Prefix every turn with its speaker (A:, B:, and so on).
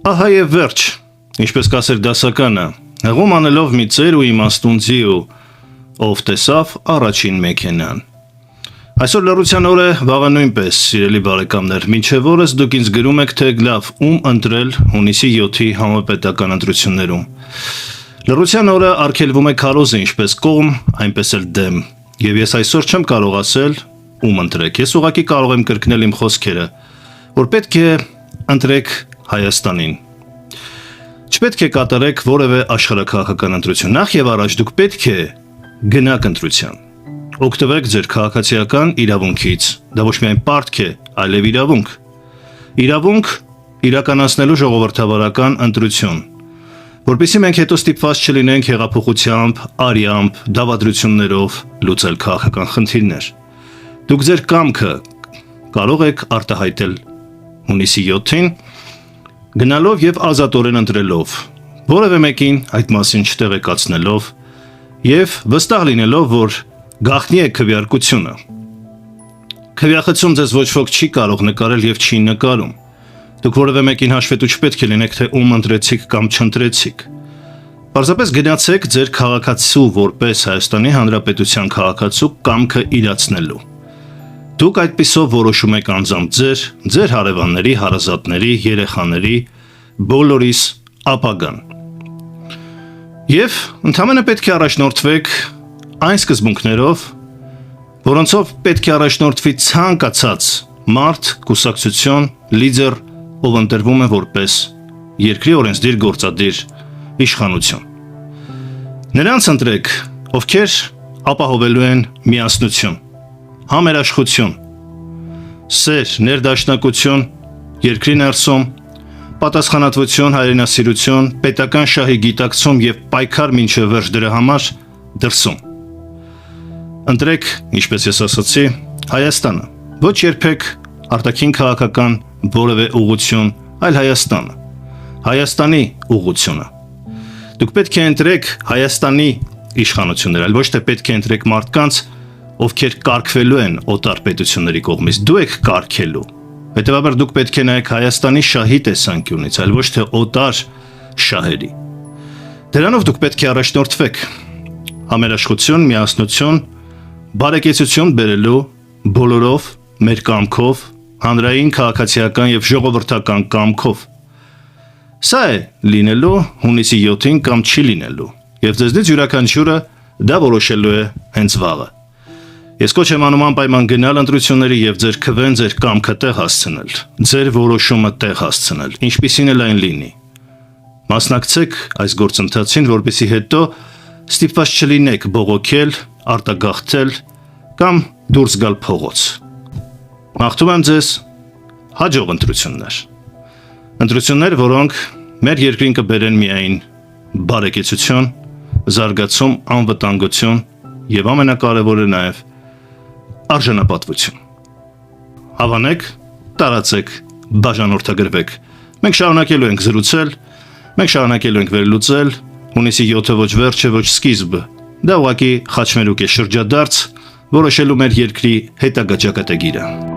A: Ահա եւ վերջ, ինչպես կասեր դասականը, հղում անելով մի ծեր ու իմաստուն ձի ու ով տեսավ առաջին մեքենան։ Այսօր լռության օր է, վաղը նույնպես, սիրելի բարեկամներ, մինչև օրս դուք ինձ գրում եք, թե լավ ում ընտրել հունիսի 7-ի համապետական ընտրություններում։ Լռության օրը արգելվում է քարոզը ինչպես կողմ, այնպես էլ դեմ, եւ ես այսօր չեմ կարող ասել ում ընտրեք, ես ուղղակի կարող եմ կրկնել իմ խոսքերը, որ պետք է ընտրեք Հայաստանին։ Չպետք է կատարեք որևէ աշխարհաքաղաքական ընտրություն, նախ եւ առաջ դուք պետք է գնաք ընտրության։ Օգտվեք ձեր քաղաքացիական իրավունքից, դա ոչ միայն պարտք է, այլև իրավունք։ Իրավունք իրականացնելու ժողովրդավարական ընտրություն, որպեսզի մենք հետո ստիպված չլինենք հեղափոխությամբ, արյամբ, դավադրություններով լուծել քաղաքական խնդիրներ։ Դուք ձեր կամքը կարող եք արտահայտել հունիսի 7-ին, գնալով եւ ազատորեն ընտրելով, որևէ մեկին այդ մասին չտեղեկացնելով եւ վստահ լինելով, որ գաղտնի է քվեարկությունը։ Քվեախցում ձեզ ոչ ոք չի կարող նկարել եւ չի նկարում։ Դուք որևէ մեկին հաշվետու չպետք է լինեք, թե ում ընտրեցիք կամ չընտրեցիք։ Պարզապես գնացեք ձեր քաղաքացու որպես Հայաստանի Հանրապետության քաղաքացու կամքը իրացնելու։ Դուք այդպիսով որոշում եք անձամբ ձեր հարևանների, հարազատների, երեխաների, բոլորիս ապագան։ Եվ ընդհանրապես պետք է առաջնորդվեք այն սկզբունքներով, որոնցով պետք է առաջնորդվի ցանկացած մարդ, կուսակցություն, լիդեր, ով ընտրվում է որպես երկրի օրենսդիր գործադիր իշխանություն։ Նրանց ընտրեք, ովքեր ապահովելու են միասնություն, համերաշխություն, սեր, ներդաշնակություն, երկրի ներսում, պատասխանատվություն, հայրենասիրություն, պետական շահի գիտակցում եւ պայքար մինչև վերջ դրա համար դրսում։ Ընտրեք, ինչպես ես ասացի, Հայաստանը, ոչ երբեք արտաքին քաղաքական որևէ ուղղություն, այլ Հայաստանը, Հայաստանի ուղղությունը։ Դուք պետք է ընտրեք Հայաստանի իշխանությունները, այլ ոչ թե պետք է ընտրեք մարդկանց, ովքեր կարգվելու են օտար պետությունների կողմից, դու եք կարգելու։ Հետևաբար դուք պետք է նայեք Հայաստանի շահի տեսանկյունից, այլ ոչ թե օտար շահերի։ Դրանով դուք պետք է առաջնորդվեք համերաշխություն, միասնություն, բարեկեցություն բերելու բոլորով, մեր կամքով, հանրային, քաղաքացիական եւ ժողովրդական կամքով։ Սա է լինելու հունիսի 7-ին կամ չի լինելու, եւ ձեզնից յուրաքանչյուրը դա որոշելու է հենց վաղը։ Ես կոչ եմ անում անպայման գնալ ընտրությունների եւ ձեր քվեն, ձեր կամքը տեղ հասցնել, ձեր որոշումը տեղ հասցնել, ինչպիսին էլ այն լինի։ Մասնակցեք այս գործընթացին, որպեսզի հետո ստիպված չլինեք բողոքել, արտագաղթել կամ դուրս գալ փողոց։ Մաղթում եմ ձեզ հաջող ընտրություններ։ Ընտրություններ, որոնք մեր երկրին կբերեն միայն բարեկեցություն, զարգացում, անվտանգություն եւ ամենակարևորը նաեւ արժանապատվություն։ Հավանեք, տարածեք, բաժանորդագրվեք։ Մենք շարունակելու ենք զրուցել, մենք շարունակելու ենք վերլուծել, հունիսի 7-ը ոչ վերջը, ոչ սկիզբը։ Դա ուղղակի խաչմերուկ է շրջադարձ, որոշելու մեր երկրի հետագա ճակատագիրը։